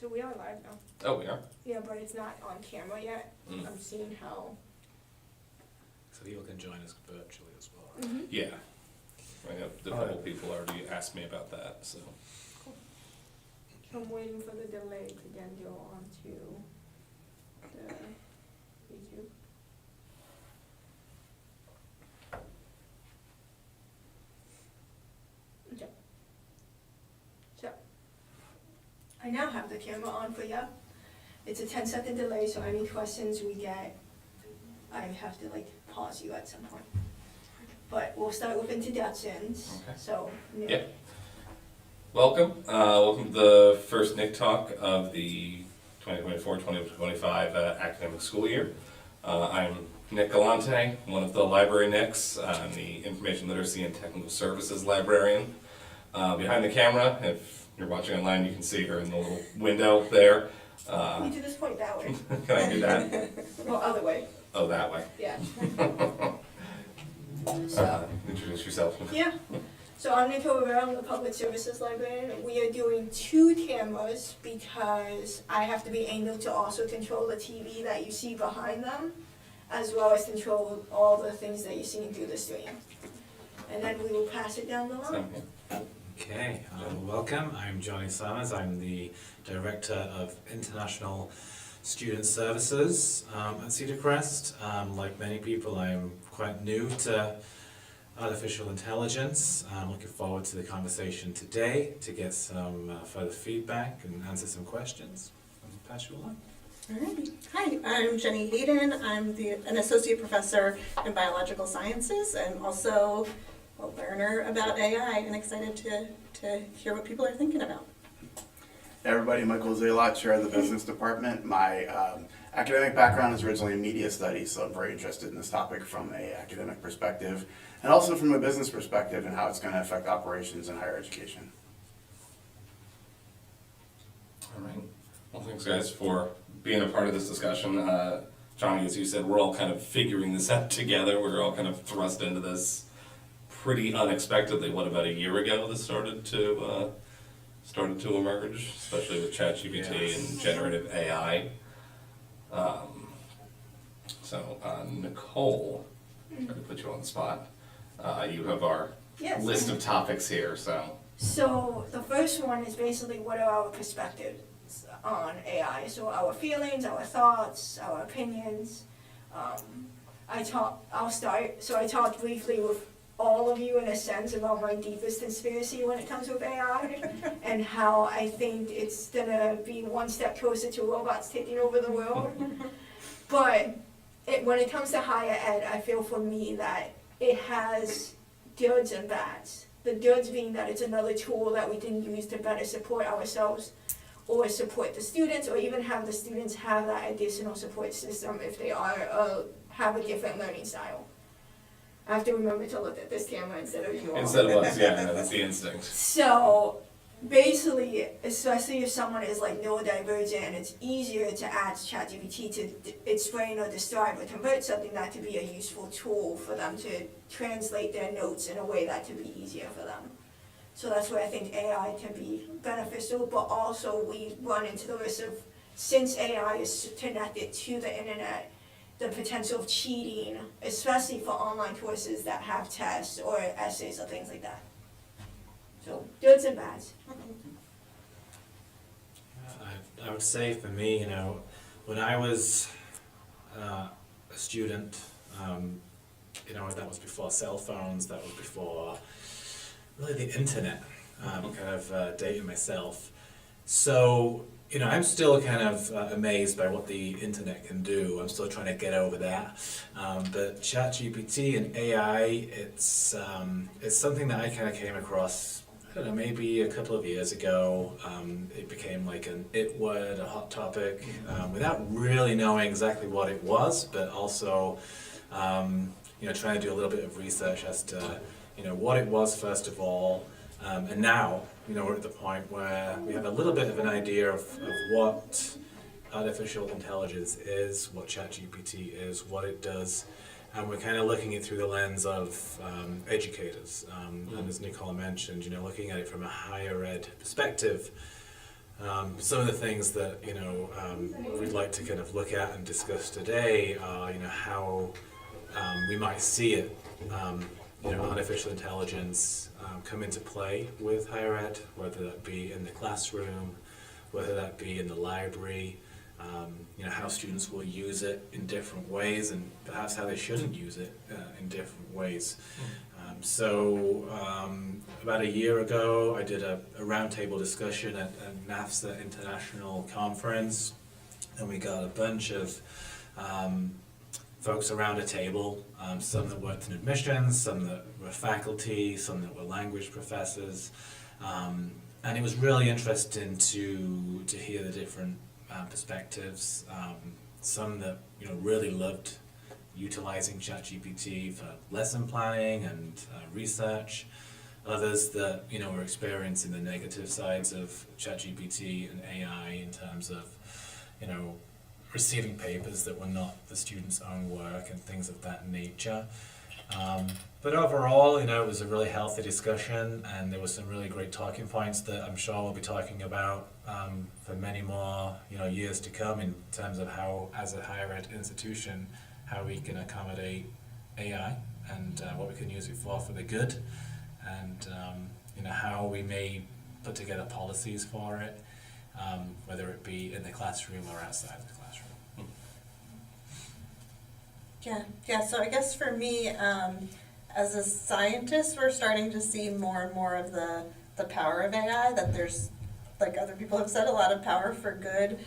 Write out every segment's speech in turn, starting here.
So we are live now. Oh, we are? Yeah, but it's not on camera yet. I'm seeing how. So people can join us virtually as well. Mm-hmm. Yeah. I know a couple people already asked me about that, so. I'm waiting for the delay to then go on to the YouTube. Okay. So, I now have the camera on for you. It's a 10-second delay, so any questions we get, I have to pause you at some point. But we'll start with introductions. Okay. So, Nick. Yeah. Welcome. Welcome to the first Nick Talk of the 2024-2025 academic school year. I'm Nick Galante, one of the library Nicks. I'm the Information Literacy and Technical Services librarian. Behind the camera, if you're watching online, you can see her in the little window there. You do this point that way. Can I do that? Well, other way. Oh, that way. Yeah. So, Introduce yourself. yeah. So I'm Nicole, Rivera, I'm the Public Services Librarian. We are doing 2 cameras because I have to be able to also control the TV that you see behind them, as well as control all the things that you're seeing through the stream. And then we will pass it down the line. Okay, welcome. I'm Jonathon Summers. I'm the Director of International Student Services at Cedar Crest. Like many people, I'm quite new to artificial intelligence. I'm looking forward to the conversation today to get some further feedback and answer some questions. I'll pass you along. Alrighty. Hi, I'm Jenny Hayden. I'm an associate professor in biological sciences and also a learner about AI and excited to hear what people are thinking about. Hey everybody, Michael Zalot, chair of the business department. My academic background is originally in media studies, so I'm very interested in this topic from an academic perspective and also from a business perspective and how it's going to affect operations in higher education. All right. Well, thanks guys for being a part of this discussion. Johnny, as you said, we're all kind of figuring this out together. We're all kind of thrust into this pretty unexpectedly. What, about a year ago this started to emerge, especially with ChatGPT and generative AI. Nicole, I'm going to put you on the spot. You have our Yes. list of topics here, so. So the first one is basically what are our perspectives on AI. So our feelings, our thoughts, our opinions. I'll start. So I talked briefly with all of you in a sense about my deepest conspiracy when it comes with AI and how I think it's gonna be one step closer to robots taking over the world. But when it comes to higher ed, I feel for me that it has goods and bads. The goods being that it's another tool that we can use to better support ourselves or support the students, or even have the students have that additional support system if they have a different learning style. I have to remember to look at this camera instead of you all. Instead of us, yeah, that's the instinct. So basically, especially if someone is neurodivergent and it's easier to ask ChatGPT to explain or describe or convert something, that could be a useful tool for them to translate their notes in a way that could be easier for them. So that's where I think AI can be beneficial, but also we run into the risk of, since AI is connected to the internet, the potential of cheating, especially for online courses that have tests or essays or things like that. So, goods and bads. I would say for me, when I was a student, that was before cell phones, that was before really the internet, kind of dating myself. So, I'm still kind of amazed by what the internet can do. I'm still trying to get over that. But ChatGPT and AI, it's something that I kind of came across, I don't know, maybe a couple of years ago. It became like an it word, a hot topic, without really knowing exactly what it was, but also, trying to do a little bit of research as to, what it was first of all, and now, we're at the point where we have a little bit of an idea of what artificial intelligence is, what ChatGPT is, what it does, and we're kind of looking at it through the lens of educators. And as Nicole mentioned, looking at it from a higher ed perspective, Some of the things that we'd like to kind of look at and discuss today are how we might see it, artificial intelligence come into play with higher ed, whether that be in the classroom, whether that be in the library, how students will use it in different ways, and perhaps how they shouldn't use it in different ways. About a year ago, I did a roundtable discussion at NAFSA International Conference, and we got a bunch of folks around a table, some that worked in admissions, some that were faculty, some that were language professors, and it was really interesting to hear the different perspectives. Some that really loved utilizing ChatGPT for lesson planning and research. Others that were experiencing the negative sides of ChatGPT and AI in terms of receiving papers that were not the students' own work and things of that nature. But overall, it was a really healthy discussion, and there were some really great talking points that I'm sure we'll be talking about for many more years to come in terms of how, as a higher ed institution, how we can accommodate AI and what we can use it for the good, and how we may put together policies for it, whether it be in the classroom or outside the classroom. Yeah. So I guess for me, as a scientist, we're starting to see more and more of the power of AI, that there's, like other people have said, a lot of power for good.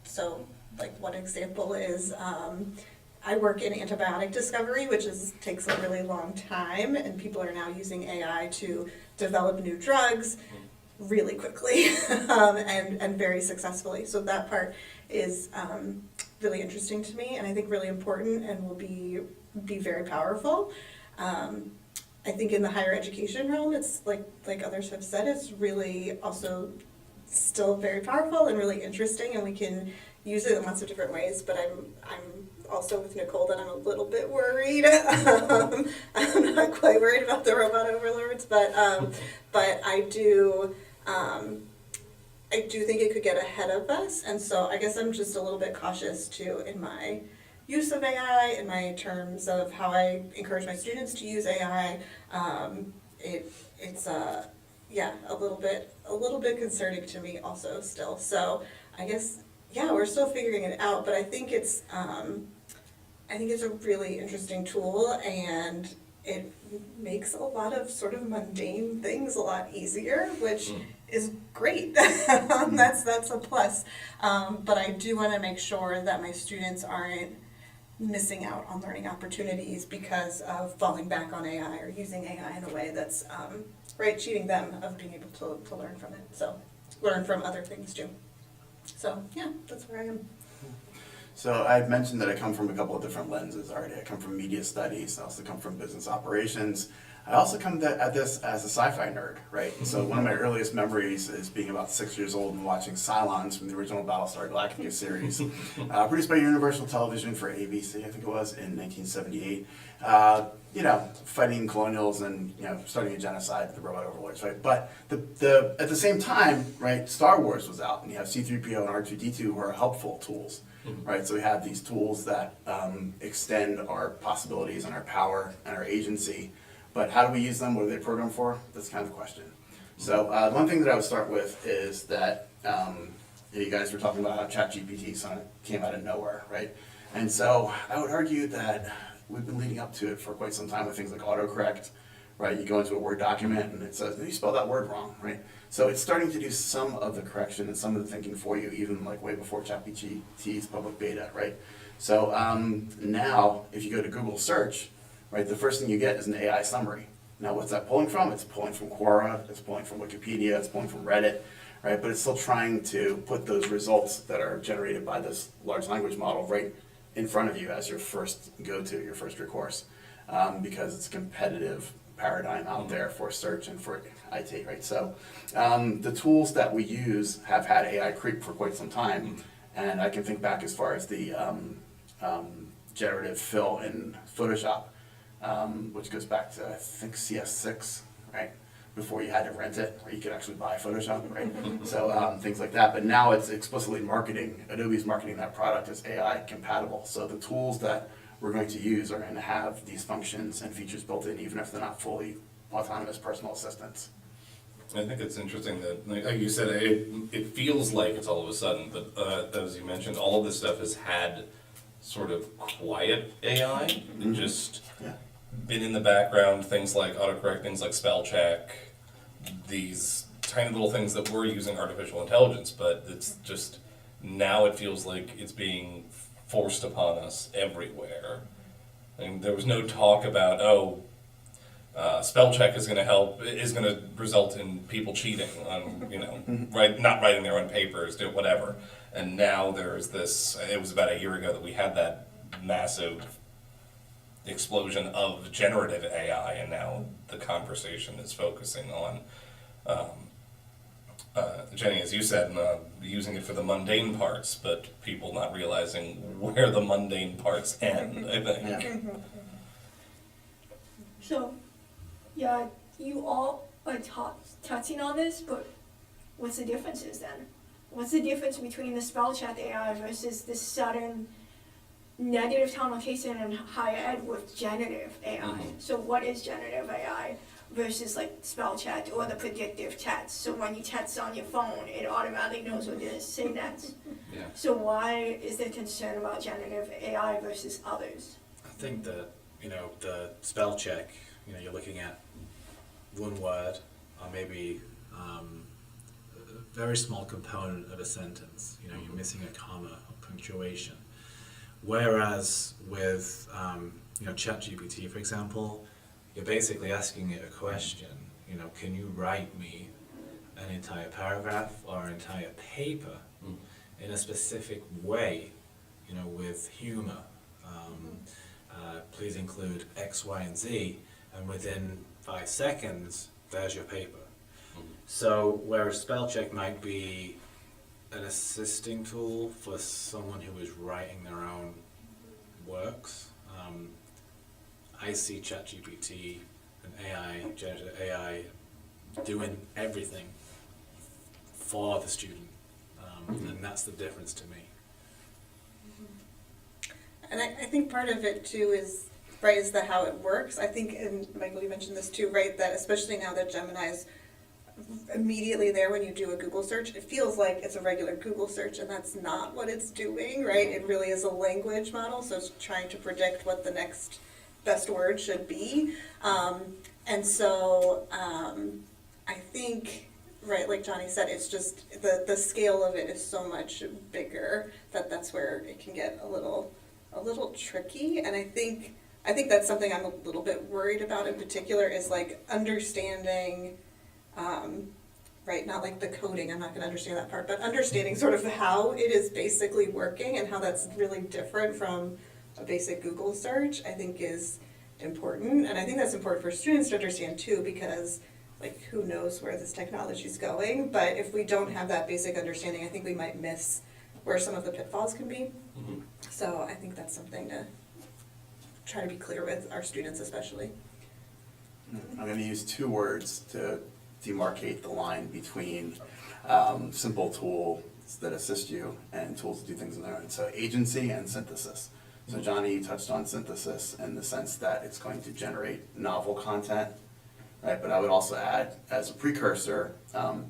So like one example is I work in antibiotic discovery, which takes a really long time, and people are now using AI to develop new drugs really quickly and very successfully. So that part is really interesting to me, and I think really important, and will be very powerful. I think in the higher education realm, it's like others have said, it's really also still very powerful and really interesting, and we can use it in lots of different ways. But I'm also with Nicole that I'm a little bit worried. I'm not quite worried about the robot overlords, but I do think it could get ahead of us, and so I guess I'm just a little bit cautious too in my use of AI, in my terms of how I encourage my students to use AI. It's a little bit concerning to me also still. So I guess we're still figuring it out, but I think it's a really interesting tool, and it makes a lot of sort of mundane things a lot easier, which is great. That's a plus. But I do want to make sure that my students aren't missing out on learning opportunities because of falling back on AI or using AI in a way that's cheating them of being able to learn from it. So learn from other things too. So that's where I am. So I've mentioned that I come from a couple of different lenses already. I come from media studies. I also come from business operations. I also come at this as a sci-fi nerd, right? So one of my earliest memories is being about 6 years old and watching Cylons from the original Battlestar Galactica series, produced by Universal Television for ABC, I think it was, in 1978. Fighting colonials and starting a genocide with the robot overlords, right? But at the same time, right, Star Wars was out, and you have C-3PO and R2-D2 who are helpful tools, right? So we have these tools that extend our possibilities and our power and our agency. But how do we use them? What are they programmed for? That's kind of the question. So one thing that I would start with is that you guys were talking about how ChatGPT sort of came out of nowhere, right? And so I would argue that we've been leading up to it for quite some time with things like autocorrect, right? You go into a Word document and it says, you spelled that word wrong, right? So it's starting to do some of the correction and some of the thinking for you, even like way before ChatGPT's public beta, right? So now if you go to Google search, right, the first thing you get is an AI summary. Now what's that pulling from? It's pulling from Quora, it's pulling from Wikipedia, it's pulling from Reddit, right? But it's still trying to put those results that are generated by this large language model right in front of you as your first go-to, your first recourse, because it's a competitive paradigm out there for search and for IT, right? So the tools that we use have had AI creep for quite some time, and I can think back as far as the generative fill in Photoshop, which goes back to, I think, CS6, right? before you had to rent it, or you could actually buy Photoshop, right? So things like that. But now it's explicitly marketing. Adobe's marketing that product as AI compatible. So the tools that we're going to use are going to have these functions and features built in, even if they're not fully autonomous personal assistants. I think it's interesting that, like you said, it feels like it's all of a sudden, but as you mentioned, all of this stuff has had sort of quiet AI and just Yeah. been in the background, things like autocorrect, things like spell check, these tiny little things that we're using artificial intelligence, but it's just, now it feels like it's being forced upon us everywhere. I mean, there was no talk about, spell check is going to result in people cheating on, not writing their own papers, do whatever. And now there's this, it was about a year ago that we had that massive explosion of generative AI, and now the conversation is focusing on, Jenny, as you said, using it for the mundane parts, but people not realizing where the mundane parts end, I think. Yeah. So, yeah, you all are touching on this, but what's the differences then? What's the difference between the spell check AI versus the sudden negative connotation in higher ed with generative AI? Mhm. So what is generative AI versus like spell check or the predictive text? So when you text on your phone, it automatically knows what it is, say next. Yeah. So why is there concern about generative AI versus others? I think that, the spell check, you're looking at one word or maybe a very small component of a sentence. You're missing a comma or punctuation. Whereas with, ChatGPT, for example, you're basically asking it a question. Can you write me an entire paragraph or an entire paper in a specific way, with humor? Please include X, Y, and Z, and within 5 seconds, there's your paper. So whereas spell check might be an assisting tool for someone who is writing their own works, I see ChatGPT and AI, generative AI, doing everything for the student, and that's the difference to me. And I think part of it too is, right, is the how it works. I think, and Michael, you mentioned this too, right, that especially now that Gemini's immediately there when you do a Google search, it feels like it's a regular Google search, and that's not what it's doing, right? It really is a language model, so it's trying to predict what the next best word should be. And so I think, right, like Johnny said, it's just the scale of it is so much bigger that's where it can get a little tricky. And I think that's something I'm a little bit worried about in particular, is like understanding, right, not like the coding, I'm not going to understand that part, but understanding sort of how it is basically working and how that's really different from a basic Google search, I think is important. And I think that's important for students to understand too, because like who knows where this technology is going, but if we don't have that basic understanding, I think we might miss where some of the pitfalls can be. Mhm. So I think that's something to try to be clear with our students especially. I'm going to use 2 words to demarcate the line between simple tools that assist you and tools to do things on their own. So agency and synthesis. So Johnny, you touched on synthesis in the sense that it's going to generate novel content, right? But I would also add, as a precursor,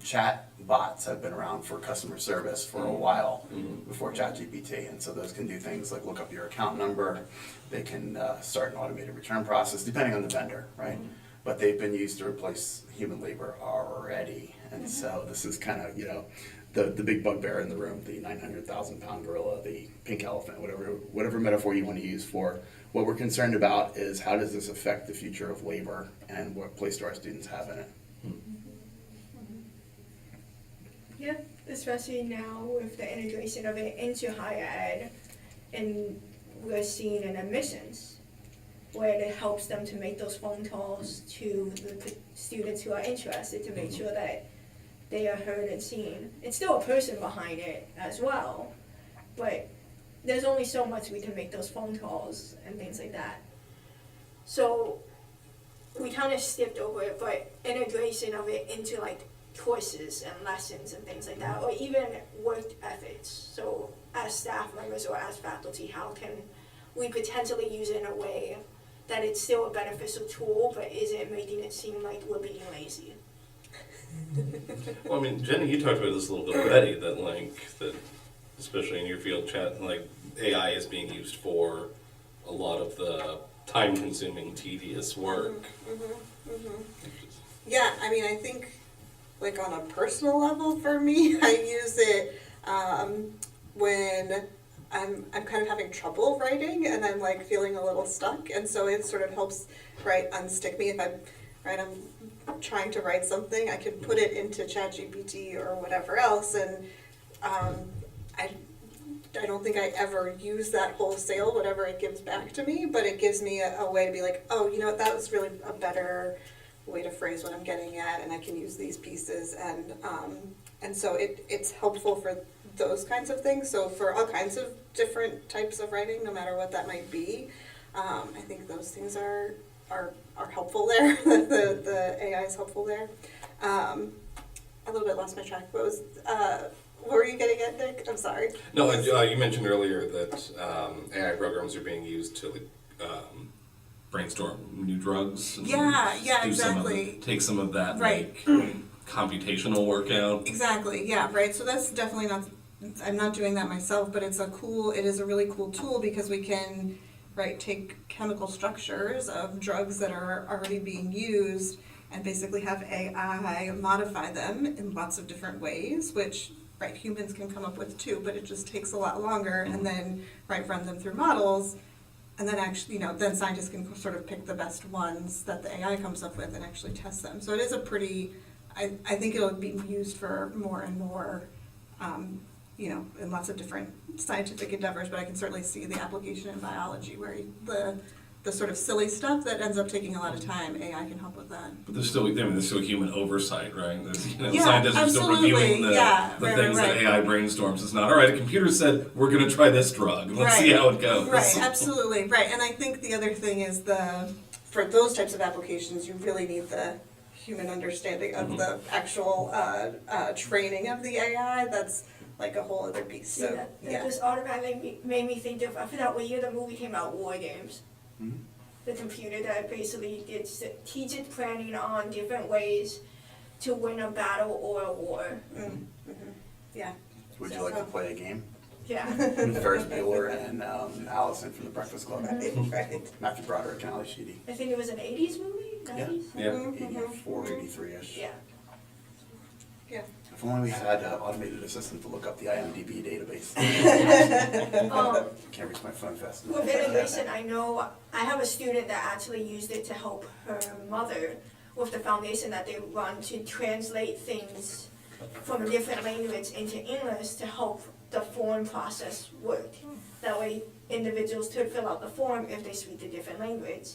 chat bots have been around for customer service for a while before ChatGPT, and so those can do things like look up your account number. They can start an automated return process, depending on the vendor, right? But they've been used to replace human labor already, and so this is kind of, the big bugbear in the room, the 900,000-pound gorilla, the pink elephant, whatever metaphor you want to use for what we're concerned about is how does this affect the future of labor and what place do our students have in it. Yeah, especially now with the integration of it into higher ed, and we're seeing in admissions where it helps them to make those phone calls to the students who are interested to make sure that they are heard and seen. It's still a person behind it as well, but there's only so much we can make those phone calls and things like that. So we kind of skipped over it, but integration of it into like courses and lessons and things like that, or even work ethics. So as staff members or as faculty, how can we potentially use it in a way that it's still a beneficial tool, but isn't making it seem like we're being lazy? Well, I mean, Jenny, you talked about this a little bit already, that especially in your field, chat, like AI is being used for a lot of the time-consuming, tedious work. Yeah, I mean, I think, like, on a personal level for me, I use it when I'm kind of having trouble writing and I'm, like, feeling a little stuck, and so it sort of helps, right, unstick me. If I'm trying to write something, I can put it into ChatGPT or whatever else, and I don't think I ever use that wholesale, whatever it gives back to me, but it gives me a way to be like, oh, you know what, that was really a better way to phrase what I'm getting at, and I can use these pieces, and so it's helpful for those kinds of things. So for all kinds of different types of writing, no matter what that might be, I think those things are helpful there. the AI is helpful there. A little bit lost my track. What were you getting at, Nick? I'm sorry. No, you mentioned earlier that AI programs are being used to brainstorm new drugs. And Yeah, do exactly. Take some of that Right. computational work out. Exactly, yeah, right. So that's definitely not, I'm not doing that myself, but it is a really cool tool because we can, right, take chemical structures of drugs that are already being used and basically have AI modify them in lots of different ways, which, right, humans can come up with too, but it just takes a lot longer, and then, right, run them through models, and then actually, then scientists can sort of pick the best ones that the AI comes up with and actually test them. So it is a pretty, I think it'll be used for more and more, in lots of different scientific endeavors, but I can certainly see the application in biology where the sort of silly stuff that ends up taking a lot of time, AI can help with that. But there's still human oversight, right? There's, Yeah, scientists are still absolutely, reviewing the right, things that AI brainstorms. It's not, all right, a computer said, we're going to try this drug. Let's see how it goes. Right, absolutely, right. And I think the other thing is for those types of applications, you really need the human understanding of the actual training of the AI. That's like a whole other piece. See, So, that just automatically made me think of, I forgot what year the movie came out, War Games. The computer that basically did strategic planning on different ways to win a battle or a war. Yeah. Would you like to play a game? Yeah. Ferris Bueller and Allison from the Breakfast Club. Right. Matthew Broderick and Ali Sheedy. I think it was an 80s movie? 90s? Yeah. 84, 83-ish. Yeah. Yeah. If only we had an automated assistant to look up the IMDb database. Can't reach my phone fast enough. With integration, I know I have a student that actually used it to help her mother with the foundation that they run to translate things from a different language into English to help the form process work. That way individuals could fill out the form if they speak a different language.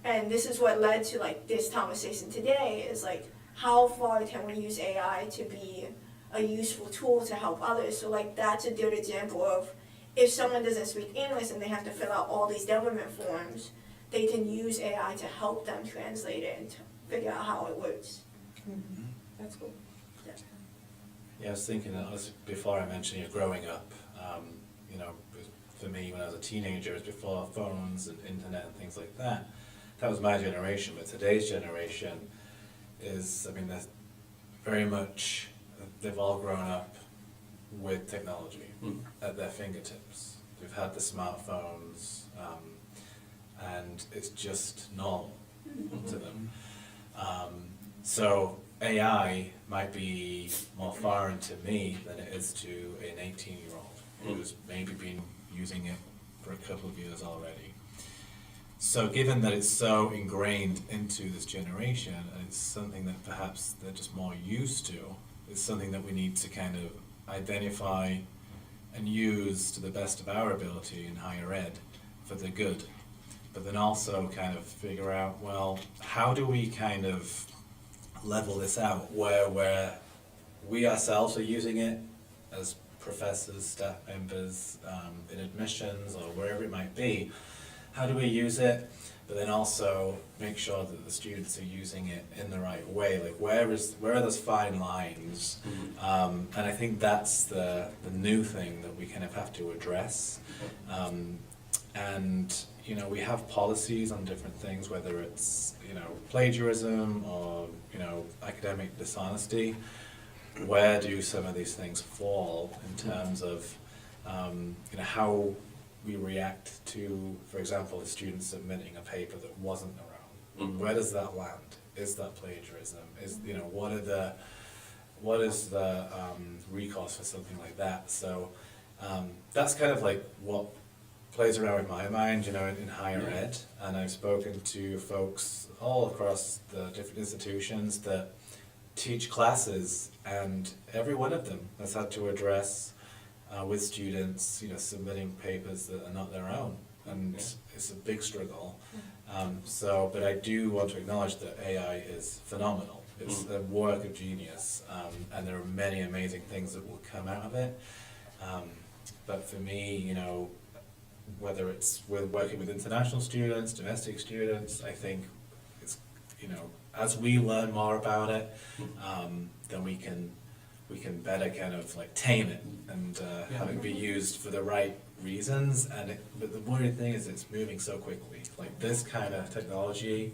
And this is what led to like this conversation today is like, how far can we use AI to be a useful tool to help others? So like that's a good example of if someone doesn't speak English and they have to fill out all these government forms, they can use AI to help them translate it and to figure out how it works. That's cool. Yeah, I was thinking before I mentioned growing up, for me when I was a teenager, it was before phones and internet and things like that. That was my generation, but today's generation is, they're very much, they've all grown up with technology at their fingertips. They've had the smartphones, and it's just normal to them. So AI might be more foreign to me than it is to an 18-year-old who's maybe been using it for a couple of years already. So given that it's so ingrained into this generation, and it's something that perhaps they're just more used to, it's something that we need to kind of identify and use to the best of our ability in higher ed for the good. But then also kind of figure out, well, how do we kind of level this out where we ourselves are using it as professors, staff members, in admissions or wherever it might be. How do we use it? but then also make sure that the students are using it in the right way. Like where are those fine lines? And I think that's the new thing that we kind of have to address. And you know, we have policies on different things, whether it's, you know, plagiarism or, you know, academic dishonesty. Where do some of these things fall in terms of, you know, how we react to, for example, a student submitting a paper that wasn't their own? Where does that land? Is that plagiarism? Is, you know, what is the recourse for something like that? So that's kind of like what plays around in my mind, you know, in higher ed, and I've spoken to folks all across the different institutions that teach classes, and every one of them has had to address with students, you know, submitting papers that are not their own, and it's a big struggle. But I do want to acknowledge that AI is phenomenal. It's a work of genius, and there are many amazing things that will come out of it. But for me, you know, whether it's with working with international students, domestic students, I think it's, you know, as we learn more about it, then we can better kind of like tame it and have it be used for the right reasons. But the worrying thing is it's moving so quickly. Like this kind of technology,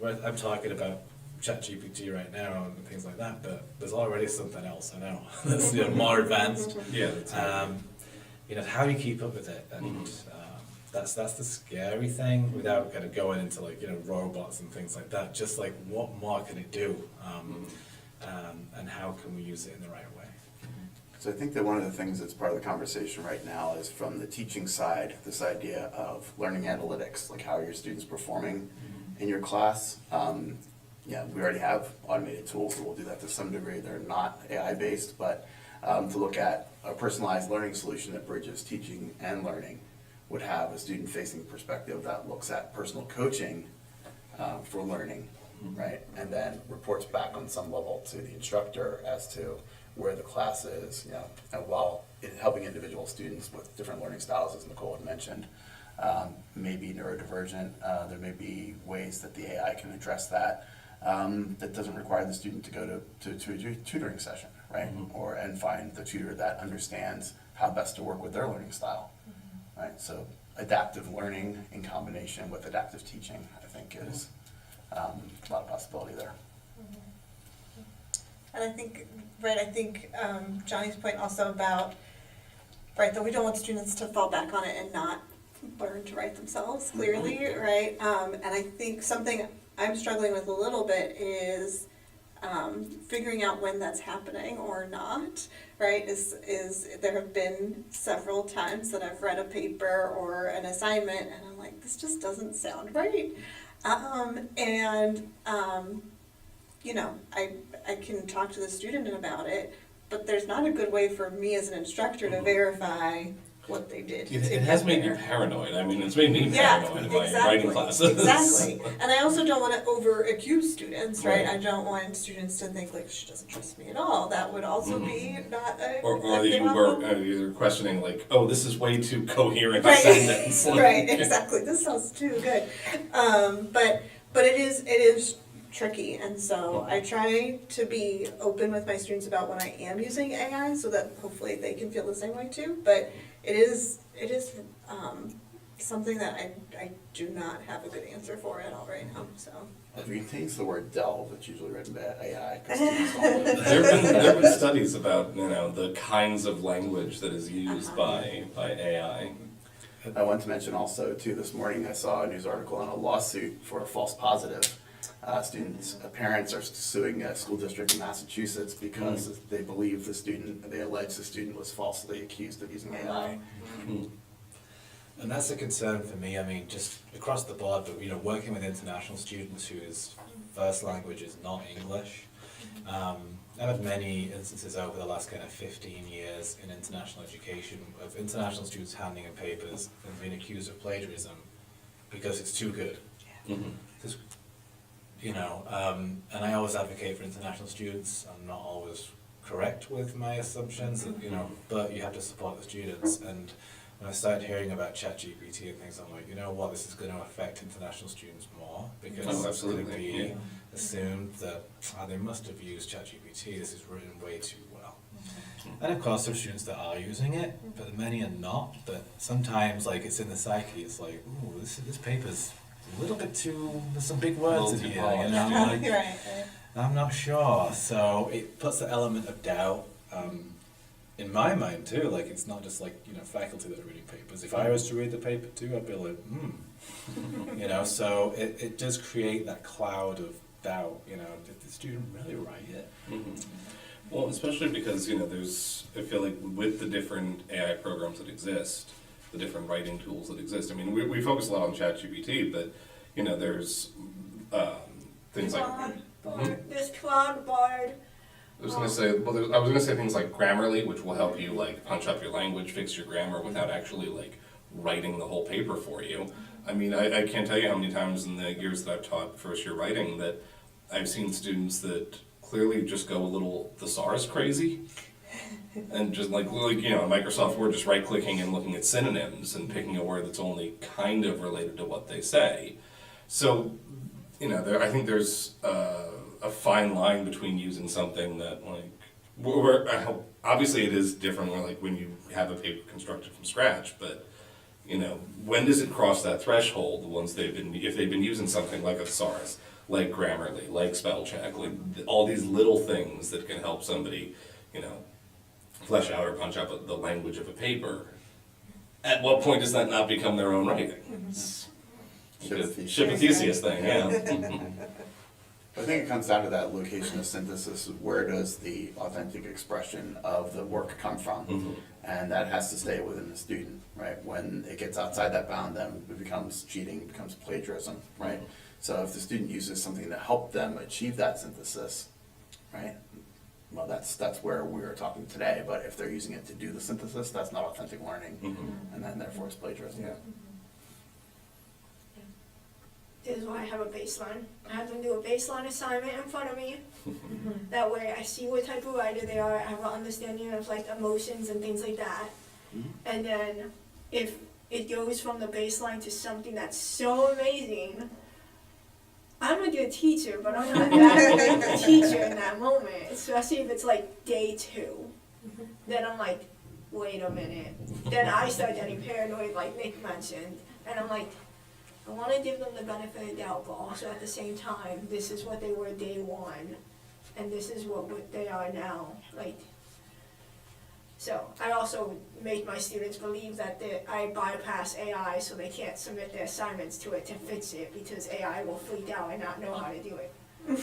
I'm talking about ChatGPT right now and things like that, but there's already something else I know that's, you know, more advanced. Yeah, that's right. You know, how do you keep up with it? And that's the scary thing, without kind of going into like, you know, robots and things like that. Just like what more can it do, and how can we use it in the right way? So I think that one of the things that's part of the conversation right now is from the teaching side, this idea of learning analytics, like how are your students performing in your class? Yeah, we already have automated tools that will do that to some degree. They're not AI-based, but to look at a personalized learning solution that bridges teaching and learning would have a student-facing perspective that looks at personal coaching for learning, right? And then reports back on some level to the instructor as to where the class is, you know, and while helping individual students with different learning styles, as Nicole had mentioned, may be neurodivergent. There may be ways that the AI can address that. That doesn't require the student to go to a tutoring session, right? And find the tutor that understands how best to work with their learning style, right? So adaptive learning in combination with adaptive teaching, I think, is a lot of possibility there. And I think, Johnny's point also about, right, that we don't want students to fall back on it and not learn to write themselves clearly, right? And I think something I'm struggling with a little bit is figuring out when that's happening or not, right? Is there have been several times that I've read a paper or an assignment and I'm like, this just doesn't sound right. You know, I can talk to the student about it, but there's not a good way for me as an instructor to verify what they did. It has made me paranoid. I mean, it's made me paranoid in my writing classes. Exactly. And I also don't want to over-accuse students, right? I don't want students to think, like, she doesn't trust me at all. That would also be not a Or good you were you're questioning, like, oh, this is way too coherent a right. sentence. Right, exactly. This sounds too good. But it is tricky, and so I try to be open with my students about when I am using AI so that hopefully they can feel the same way too. But it is something that I do not have a good answer for at all right now. So If it contains the word delve, it's usually written by AI. There have been studies about, you know, the kinds of language that is used by AI. I want to mention also too, this morning I saw a news article on a lawsuit for a false positive. Parents are suing a school district in Massachusetts because they believe they allege the student was falsely accused of using AI. And that's a concern for me. I mean, just across the board, but you know, working with international students whose first language is not English. I've had many instances over the last kind of 15 years in international education of international students handing in papers and being accused of plagiarism because it's too good. You know, and I always advocate for international students. I'm not always correct with my assumptions, you know, but you have to support the students. And when I started hearing about ChatGPT and things, I'm like, you know what, this is going to affect international students more, because Oh, it's going to absolutely, be yeah. assumed that they must have used ChatGPT, this is written way too well. And of course, there's students that are using it, but many are not. But sometimes, like, it's in the psyche, it's like, ooh, this paper's a little bit too, there's some big words in Little too here, polished, you know, yeah. like, Right. I'm not sure. So it puts the element of doubt in my mind too. Like, it's not just like, you know, faculty that are reading papers. If I was to read the paper too, I'd be like, you know, so it does create that cloud of doubt, you know, did the student really write it? Mhm. Well, especially because, you know, I feel like with the different AI programs that exist, the different writing tools that exist, I mean, we focus a lot on ChatGPT, but, you know, there's things like, There's Claude, Bard. I was gonna say things like Grammarly, which will help you like punch up your language, fix your grammar without actually like writing the whole paper for you. I mean, I can't tell you how many times in the years that I've taught first year writing that I've seen students that clearly just go a little thesaurus crazy. And just like you know, in Microsoft Word, just right clicking and looking at synonyms and picking a word that's only kind of related to what they say. So, you know, I think there's a fine line between using something that obviously it is different when you have a paper constructed from scratch, but you know, when does it cross that threshold once if they've been using something like a thesaurus, like Grammarly, like spell check, like all these little things that can help somebody, you know, flesh out or punch up the language of a paper. At what point does that not become their own writing? Ship of Theseus thing, yeah. I think it comes down to that location of synthesis. Where does the authentic expression of the work come from? Mhm. And that has to stay within the student, right? When it gets outside that bound, then it becomes cheating, it becomes plagiarism, right? So if the student uses something to help them achieve that synthesis, right? Well, that's where we are talking today. But if they're using it to do the synthesis, that's not authentic learning, and then therefore it's plagiarism. Yeah. This is why I have a baseline. I have them do a baseline assignment in front of me. That way I see what type of writer they are, I have an understanding of like emotions and things like that. And then if it goes from the baseline to something that's so amazing, I'm a good teacher, but I'm not that good of a teacher in that moment, especially if it's like day 2. Then I'm like, wait a minute. Then I start getting paranoid like Nick mentioned, and I'm like, I want to give them the benefit of the doubt, but also at the same time, this is what they were day 1, and this is what they are now. Like, so I also make my students believe that I bypass AI, so they can't submit their assignments to it to fix it, because AI will freak out and not know how to do it.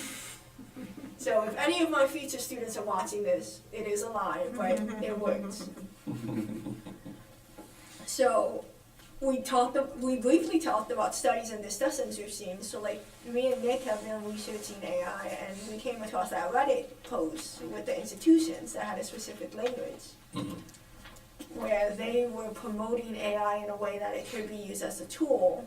So if any of my future students are watching this, it is a lie, but it works. So we briefly talked about studies and discussions we've seen. So like me and Nick have been researching AI, and we came across that Reddit post with the institutions that had a specific language, where they were promoting AI in a way that it could be used as a tool,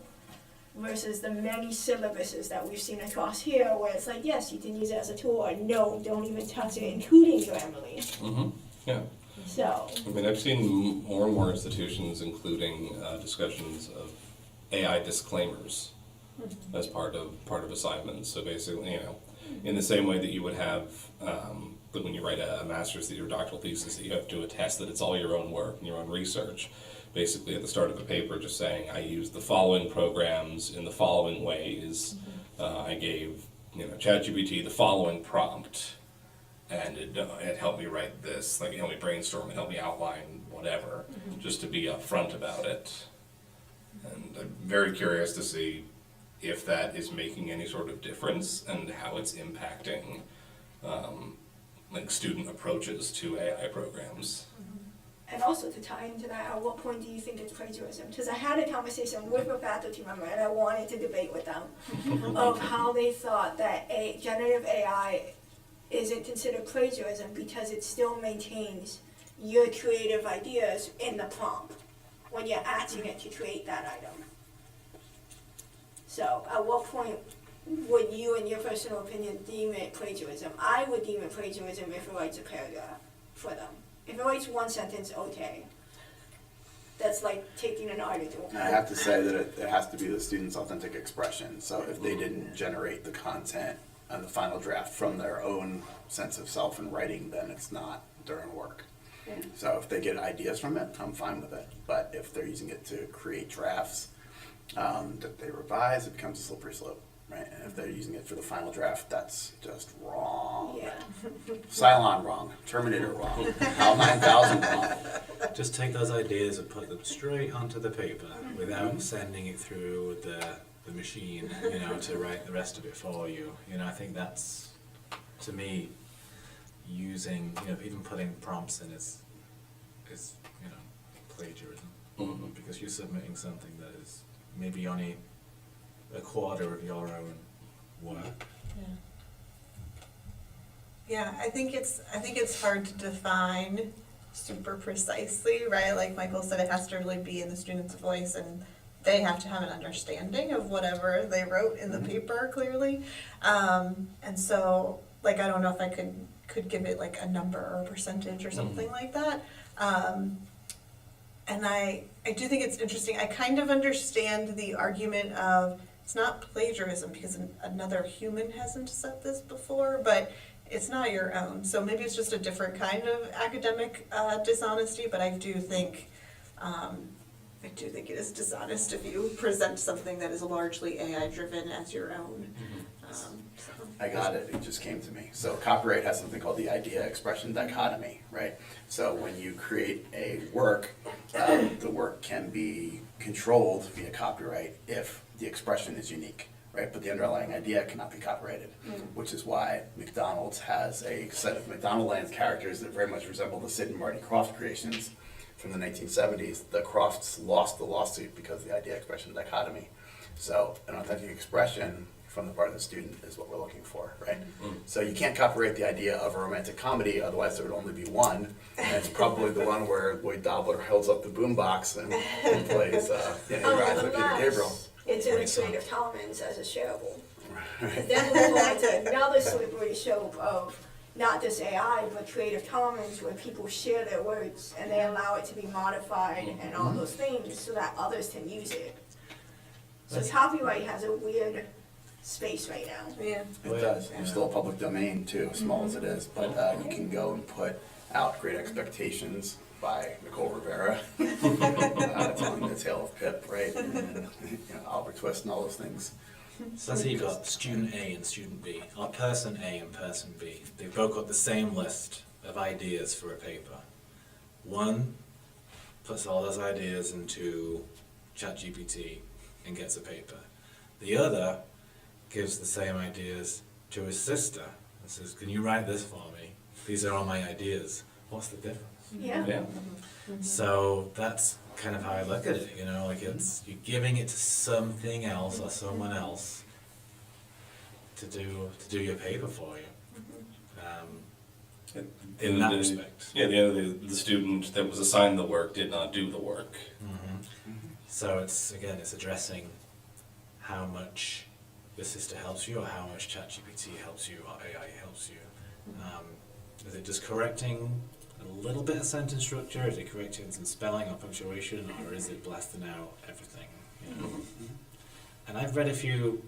versus the many syllabuses that we've seen across here, where it's like, yes, you can use it as a tool, or no, don't even touch it, including Grammarly. Yeah. So, I mean, I've seen more and more institutions including discussions of AI disclaimers as part of assignments. So basically, you know, in the same way that you would have when you write a master's or doctoral thesis, that you have to attest that it's all your own work and your own research. Basically, at the start of a paper, just saying I used the following programs in the following ways. I gave ChatGPT the following prompt. And it helped me write this, like it helped me brainstorm, it helped me outline whatever, just to be upfront about it. And I'm very curious to see if that is making any sort of difference and how it's impacting like student approaches to AI programs. and also to tie into that, at what point do you think it's plagiarism? Because I had a conversation with a faculty member, and I wanted to debate with them of how they thought that generative AI isn't considered plagiarism because it still maintains your creative ideas in the prompt when you're asking it to create that item. So at what point would you, in your personal opinion, deem it plagiarism? I would deem it plagiarism if it writes a paragraph for them. If it writes one sentence, okay. That's like taking an art to And I have to say that it has to be the student's authentic expression. So if they didn't generate the content on the final draft from their own sense of self and writing, then it's not their own work. Yeah. So if they get ideas from it, I'm fine with it. But if they're using it to create drafts that they revise, it becomes a slippery slope, right? And if they're using it for the final draft, that's just wrong. Yeah. Cylon wrong, Terminator wrong, HAL 9000 wrong. Just take those ideas and put them straight onto the paper without sending it through the machine, you know, to write the rest of it for you. You know, I think that's, to me, using, you know, even putting prompts in is you know, plagiarism. Mhm. Because you're submitting something that is maybe only a quarter of your own work. Yeah, I think it's hard to define super precisely, right? Like Michael said, it has to really be in the student's voice, and they have to have an understanding of whatever they wrote in the paper clearly. And so, like, I don't know if I could give it like a number or a percentage or something like that. And I do think it's interesting. I kind of understand the argument of it's not plagiarism because another human hasn't said this before, but it's not your own. So maybe it's just a different kind of academic dishonesty, but I do think it is dishonest if you present something that is largely AI driven as your own. So. I got it, it just came to me. So copyright has something called the idea-expression dichotomy, right? So when you create a work, the work can be controlled via copyright if the expression is unique, right? But the underlying idea cannot be copyrighted, which is why McDonald's has a set of McDonaldland characters that very much resemble the Sid and Marty Krofft creations from the 1970s. The Crofts lost the lawsuit because of the idea-expression dichotomy. So an authentic expression from the part of the student is what we're looking for, right? So you can't copyright the idea of a romantic comedy, otherwise there would only be one, and it's probably the one where Lloyd Dobler holds up the boombox and plays Rise of Peter Gabriel. It's in the Creative Commons as a shareable. Then we move on to another slippery slope of not just AI, but Creative Commons, where people share their words and they allow it to be modified and all those things so that others can use it. So copyright has a weird space right now. Yeah. It does. It's still a public domain too, small as it is, but you can go and put out Great Expectations by Nicole Rivera, telling the tale of Pip, right? And Oliver Twist and all those things. So let's say you've got student A and student B, or person A and person B. They've both got the same list of ideas for a paper. One puts all those ideas into ChatGPT and gets a paper. The other gives the same ideas to his sister and says, "Can you write this for me? These are all my ideas." What's the difference? Yeah. Yeah. So that's kind of how I look at it, you know, like it's, you're giving it to something else or someone else to do your paper for you. In that respect. Yeah, at the end of the student that was assigned the work did not do the work. So it's, again, it's addressing how much the sister helps you or how much ChatGPT helps you or AI helps you. Is it just correcting a little bit of sentence structure? Is it correcting some spelling or punctuation, or is it blasting out everything? You know? And I've read a few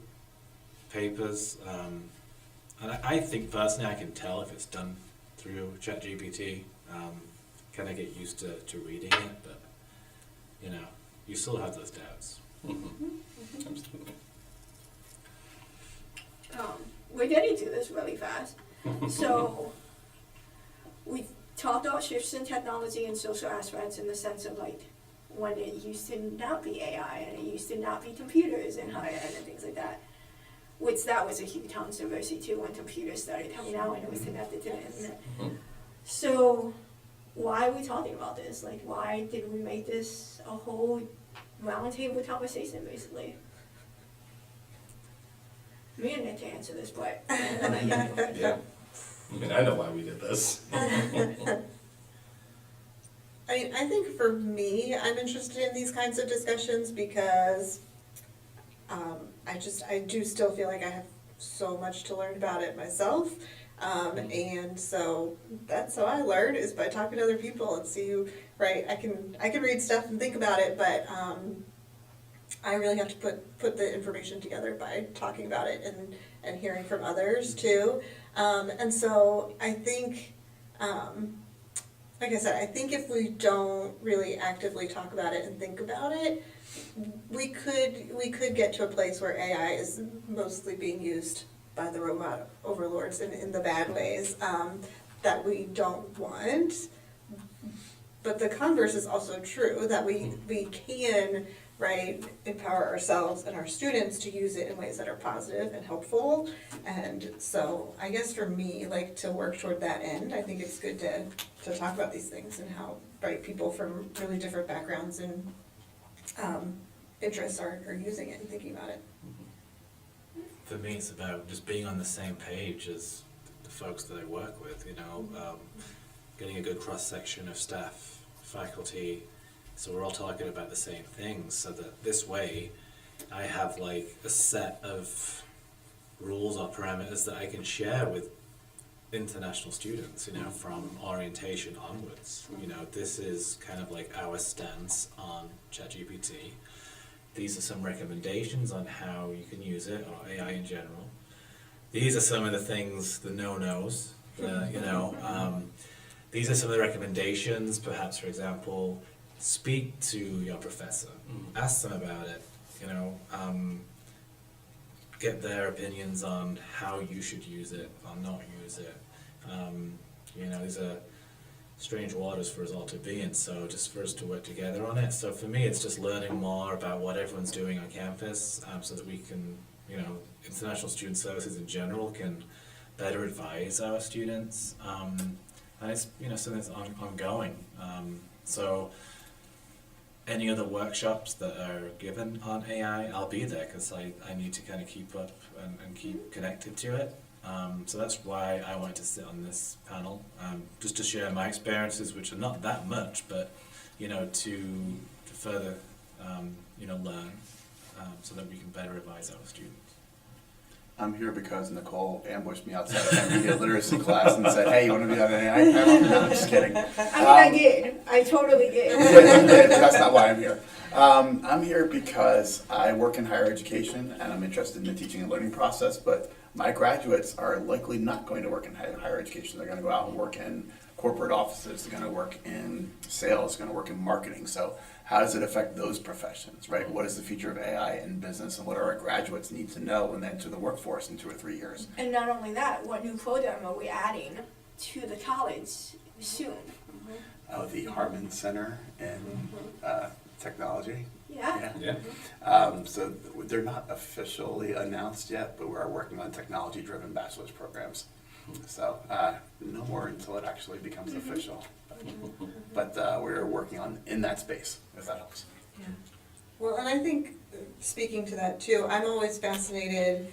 papers, and I think personally I can tell if it's done through ChatGPT. Kind of get used to reading it, but you know, you still have those doubts. Absolutely. We're getting to this really fast. So we talked about shifts in technology and social aspects in the sense of like when it used to not be AI and it used to not be computers and higher end and things like that. Which that was a huge controversy too when computers started coming out and it was connected to the internet. So why are we talking about this? Like why did we make this a whole roundtable conversation basically? Me and Nick to answer this, but Yeah. I mean, I know why we did this. I mean, I think for me, I'm interested in these kinds of discussions because I do still feel like I have so much to learn about it myself. And so that's how I learn, is by talking to other people and see, right, I can read stuff and think about it, but I really have to put the information together by talking about it and hearing from others too. And so I think, like I said, I think if we don't really actively talk about it and think about it, we could get to a place where AI is mostly being used by the robot overlords in the bad ways that we don't want. But the converse is also true, that we can, right, empower ourselves and our students to use it in ways that are positive and helpful. And so I guess for me, like, to work toward that end, I think it's good to talk about these things and how, right, people from really different backgrounds and interests are using it and thinking about it. For me, it's about just being on the same page as the folks that I work with, getting a good cross-section of staff, faculty, so we're all talking about the same things, so that this way I have like a set of rules or parameters that I can share with international students, from orientation onwards. This is kind of like our stance on ChatGPT. These are some recommendations on how you can use it, or AI in general. These are some of the things, the no-nos, these are some of the recommendations. Perhaps, for example, speak to your professor, ask them about it, get their opinions on how you should use it or not use it. These are strange waters for us all to be in, so just for us to work together on it. So for me, it's just learning more about what everyone's doing on campus, so that we can, international student services in general can better advise our students. And it's, something that's ongoing. So any other workshops that are given on AI, I'll be there, because I need to kind of keep up and keep connected to it. So that's why I wanted to sit on this panel, just to share my experiences, which are not that much, but to further learn, so that we can better advise our students. I'm here because Nicole ambushed me outside of my media literacy class and said, "Hey, you want to be on an AI panel?" No, I'm just kidding. I did. I totally did. That's not why I'm here. I'm here because I work in higher education and I'm interested in the teaching and learning process, but my graduates are likely not going to work in higher education. They're going to go out and work in corporate offices. They're going to work in sales. They're going to work in marketing. So how does it affect those professions, right? What is the future of AI in business, and what do our graduates need to know when they enter the workforce in 2 or 3 years? And not only that, what new program are we adding to the college soon? Oh, the Harmon Center in Technology. Yeah. So they're not officially announced yet, but we're working on technology-driven bachelor's programs. So no more until it actually becomes official. But we're working on in that space, if that helps. Yeah. Well, and I think, speaking to that too, I'm always fascinated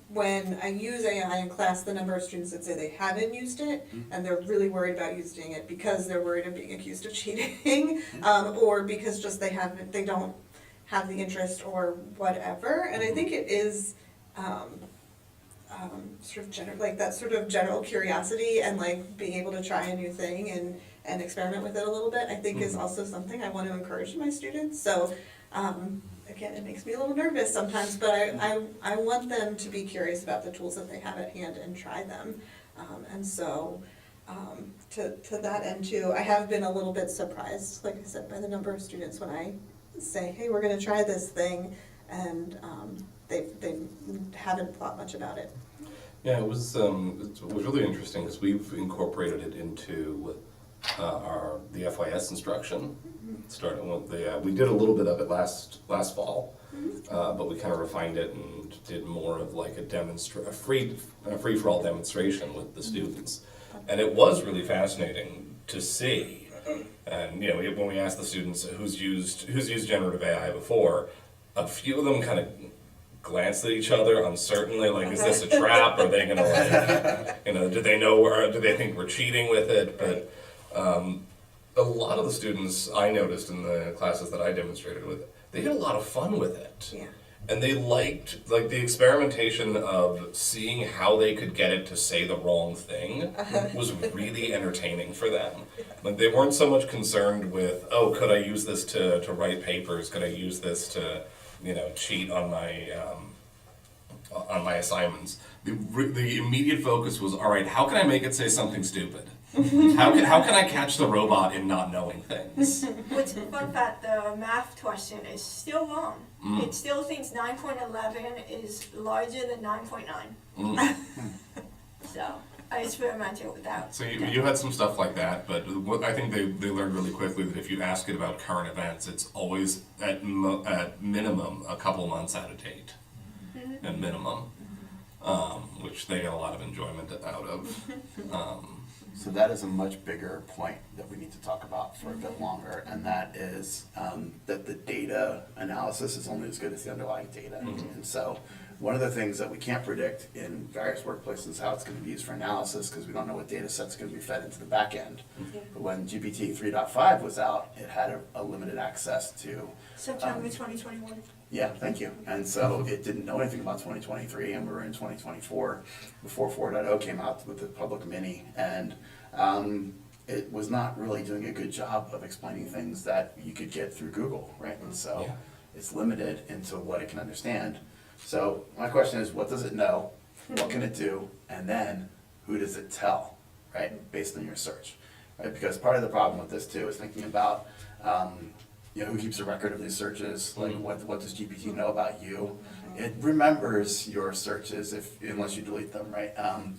when I use AI in class, the number of students that say they haven't used it, and they're really worried about using it because they're worried of being accused of cheating, or because just they don't have the interest or whatever. And I think it is sort of general curiosity and like being able to try a new thing and experiment with it a little bit, I think is also something I want to encourage my students. So again, it makes me a little nervous sometimes, but I want them to be curious about the tools that they have at hand and try them. And so to that end too, I have been a little bit surprised, like I said, by the number of students when I say, hey, we're going to try this thing, and they haven't thought much about it. Yeah, it was really interesting because we've incorporated it into the FYS instruction. Starting with we did a little bit of it last fall, but we kind of refined it and did more of like a free for all demonstration with the students, and it was really fascinating to see. And when we asked the students who's used generative AI before, a few of them kind of glanced at each other uncertainly, like, is this a trap? Are they gonna do they know, or do they think we're cheating with it? But a lot of the students I noticed in the classes that I demonstrated with, they had a lot of fun with it. Yeah. and they liked like the experimentation of seeing how they could get it to say the wrong thing was really entertaining for them. Like they weren't so much concerned with, oh, could I use this to write papers? Could I use this to, cheat on my assignments? The immediate focus was, all right, how can I make it say something stupid? How can I catch the robot in not knowing things? Which, fun fact, the math question is still wrong. It still thinks 9.11 is larger than 9.9. So, I experimented with that. So you had some stuff like that, but what I think they learned really quickly that if you ask it about current events, it's always at minimum a couple months out of date, at minimum, which they get a lot of enjoyment out of. So that is a much bigger point that we need to talk about for a bit longer, and that is that the data analysis is only as good as the underlying data. And so one of the things that we can't predict in various workplaces is how it's going to be used for analysis, because we don't know what data set's going to be fed into the back end. But when GPT 3.5 was out, it had a limited access to September 2021. yeah, thank you. And so it didn't know anything about 2023, and we were in 2024 before 4.0 came out with the public mini, and it was not really doing a good job of explaining things that you could get through Google, right? And so it's limited into what it can understand. So my question is, what does it know? What can it do? And then who does it tell, right? Based on your search, right? Because part of the problem with this too is thinking about who keeps a record of these searches? Like, what does GPT know about you? It remembers your searches unless you delete them, right?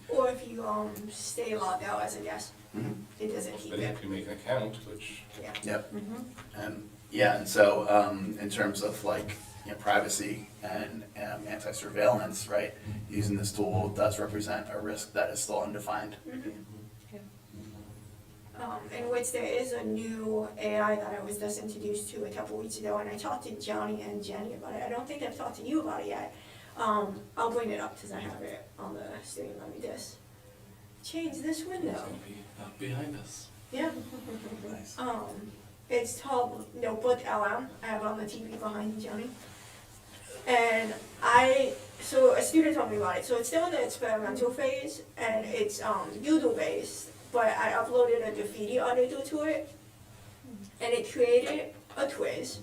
Or if you stay logged out as a guest, it doesn't keep But it. if you make an account, which Yep. And so in terms of privacy and anti-surveillance, right? Using this tool does represent a risk that is still undefined. In which there is a new AI that I was just introduced to a couple weeks ago, and I talked to Johnny and Jenny about it. I don't think I've talked to you about it yet. I'll bring it up because I have it on the stream. Let me just change this it's window. going to be up behind us. Yeah. Nice. It's called Notebook LM. I have it on the TV behind you, Johnny. And so a student told me about it. So it's still in the experimental phase, and it's Doodle based. But I uploaded a graffiti article to it, and it created a quiz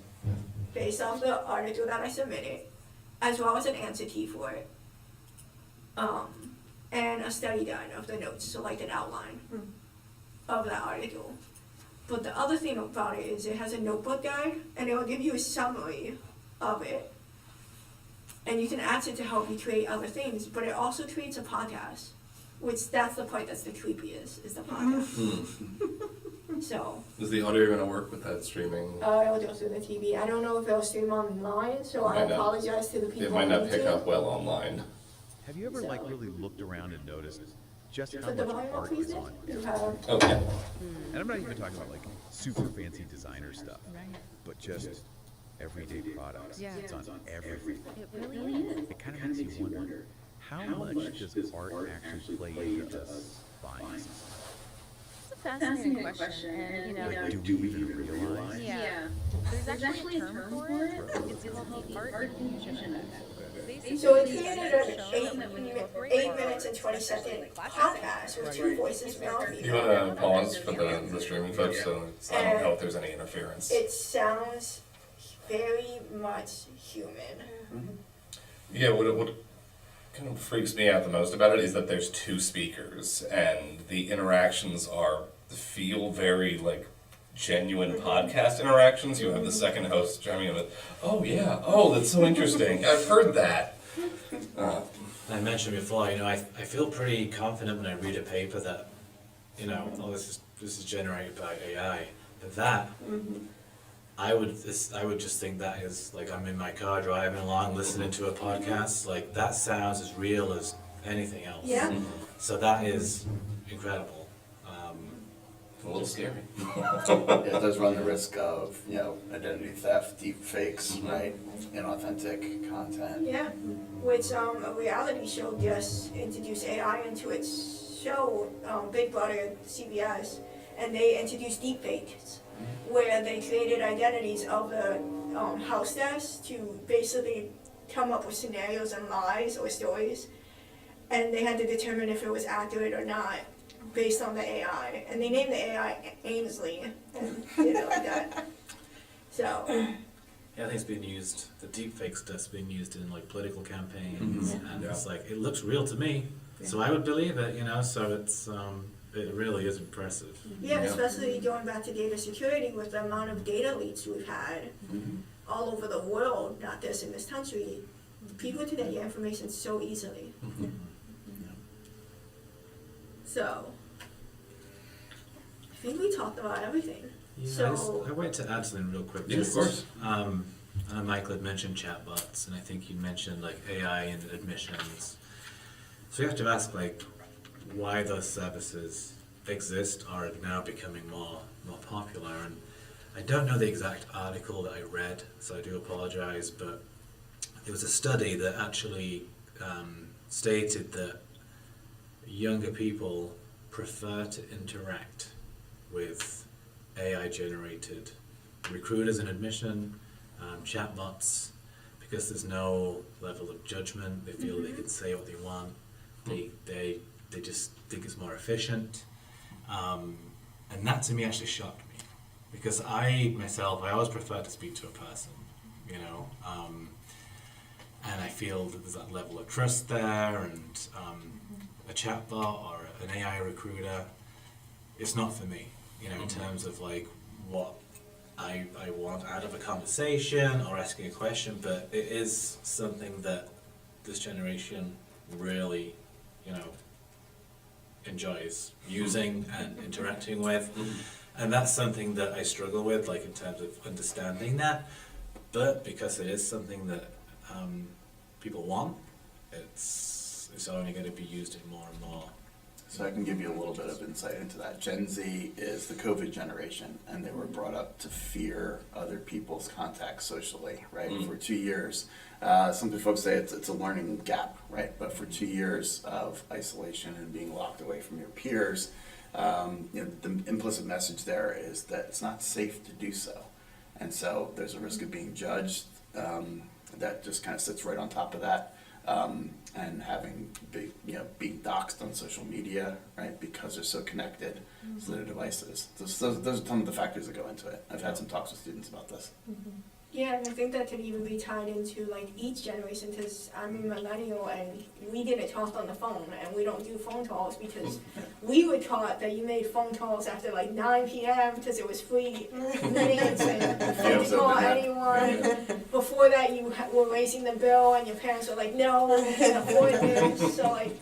based off the article that I submitted, as well as an answer key for it, and a study guide of the notes, so like an outline of that article. But the other thing about it is it has a notebook guide, and it will give you a summary of it, and you can ask it to help you create other things, but it also creates a podcast. Which that's the part that's the creepiest, is the podcast. So. Is the audio going to work with that streaming? It'll go through the TV. I don't know if it'll stream online, so I apologize to the people. It might not pick up well online. Have you ever really looked around and noticed just how Put the much volume up, art please, is Nick. on? You have. Okay. And I'm not even talking about super fancy designer stuff, but just everyday products. Yeah. It's on everything. It really is. It kind of makes you wonder, how much does art actually play into us buying stuff? It's a fascinating question, and Do we even realize? yeah. There's actually a term for it. It's called the art infusion effect. So it created an 8 minutes and 20-second podcast with two voices, male and You female. want to pause for the streaming folks, so I don't know if there's any interference. It sounds very much human. Yeah, what kind of freaks me out the most about it is that there's two speakers, and the interactions feel very genuine podcast interactions. You have the second host chiming in with, "Oh yeah, oh that's so interesting. I've heard that." I mentioned before, I feel pretty confident when I read a paper that, oh, this is generated by AI. But that, I would just think that is I'm in my car driving along, listening to a podcast. That sounds as real as anything else. Yeah. So that is incredible. A little scary. It does run the risk of, identity theft, deep fakes, right? Inauthentic content. Yeah, which a reality show just introduced AI into its show, Big Brother CBS, and they introduced deepfakes, where they created identities of the house guests to basically come up with scenarios and lies or stories, and they had to determine if it was accurate or not based on the AI. And they named the AI Ainsley, and did it like that. So, Yeah, I think it's being used, the deepfake stuff's being used in like political campaigns, and it's like, it looks real to me, so I would believe it, you know, so it's, it really is impressive. yeah, especially going back to data security with the amount of data leaks we've had all over the world, not just in this country. People can get your information so easily. So, I think we talked about everything. Yeah, So, I wanted to add something real quick. Yeah, of course. I know Michael had mentioned chatbots, and I think you mentioned like AI in admissions. So you have to ask like why those services exist or are now becoming more popular. And I don't know the exact article that I read, so I do apologize, but there was a study that actually stated that younger people prefer to interact with AI-generated recruiters in admission, chatbots, because there's no level of judgment. They feel they can say what they want. They just think it's more efficient. And that to me actually shocked me, because I always prefer to speak to a person, you know, and I feel that there's that level of trust there, and a chatbot or an AI recruiter, it's not for me, you know, in terms of like what I want out of a conversation or asking a question, but it is something that this generation really, you know, enjoys using and interacting with, and that's something that I struggle with, like in terms of understanding that, but because it is something that people want, it's only going to be used in more and more. So I can give you a little bit of insight into that. Gen Z is the COVID generation, and they were brought up to fear other people's contact socially, right? For 2 years. Some folks say it's a learning gap, right? But for 2 years of isolation and being locked away from your peers, you know, the implicit message there is that it's not safe to do so. And so there's a risk of being judged that just kind of sits right on top of that. And having being doxxed on social media, right, because they're so connected to their devices. Those are some of the factors that go into it. I've had some talks with students about this. yeah, and I think that could even be tied into like each generation, because I'm a millennial and we didn't talk on the phone, and we don't do phone calls because we were taught that you made phone calls after like 9 p.m. because it was free minutes and you couldn't call anyone. Before that, you were raising the bill and your parents were like, no, we can't afford this. So like,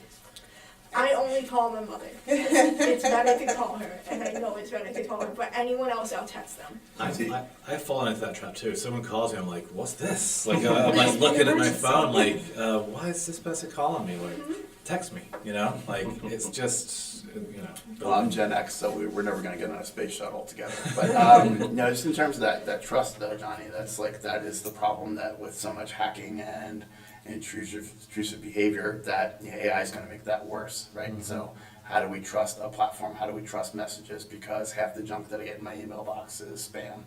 I only call my mother. It's better to call her, and I know it's better to call her, but anyone else, I'll text them. I've fallen into that trap too. If someone calls me, I'm like, what's this? Like, I'm like looking at my phone, like, why is this person calling me? Like, text me, you know? Like, it's just, you know. Well, I'm Gen X, so we're never going to get on a space shuttle together. But no, just in terms of that trust, though, Johnny, that is the problem that with so much hacking and intrusive behavior, that AI is going to make that worse, right? And so how do we trust a platform? How do we trust messages? Because half the junk that I get in my email box is spam,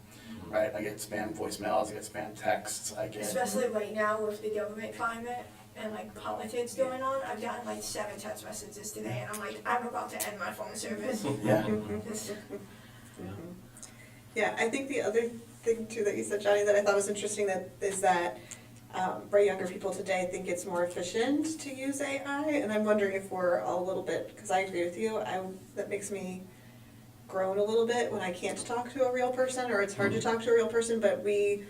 right? I get spam voicemails, I get spam texts, I get... Especially right now with the government climate and like politics going on, I've gotten like 7 text messages today, and I'm like, I'm about to end my phone service. Yeah. Yeah, I think the other thing too that you said, Johnny, that I thought was interesting is that for younger people today think it's more efficient to use AI, and I'm wondering if we're a little bit, because I agree with you, that makes me groan a little bit when I can't talk to a real person, or it's hard to talk to a real person, but we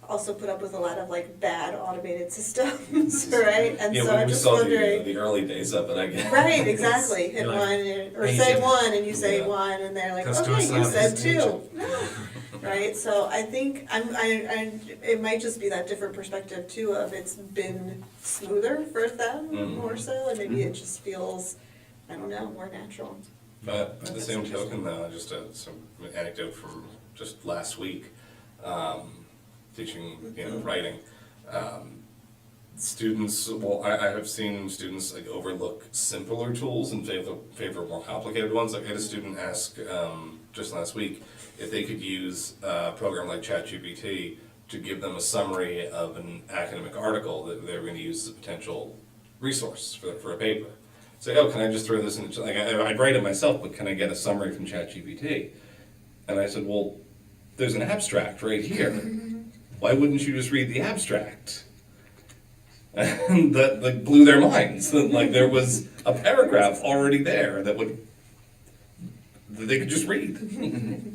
also put up with a lot of like bad automated systems, right? And Yeah, so I'm we just saw wondering. the early days of it, I guess. Right, exactly. Hit You're like, one, or say agent. one, and you say Yeah. one, and they're like, Customer okay, you said service 2. agent. Right, so I think it might just be that different perspective too of it's been smoother for them more so, and maybe it just feels, I don't know, more natural. But by the same token, just some anecdote from just last week, teaching writing. Students, I have seen students like overlook simpler tools in favor of more complicated ones. Like I had a student ask just last week if they could use a program like ChatGPT to give them a summary of an academic article that they were going to use as a potential resource for a paper. Say, oh, can I just throw this in? Like, I'd write it myself, but can I get a summary from ChatGPT? And I said, well, there's an abstract right here. Why wouldn't you just read the abstract? And that like blew their minds. That like there was a paragraph already there that they could just read.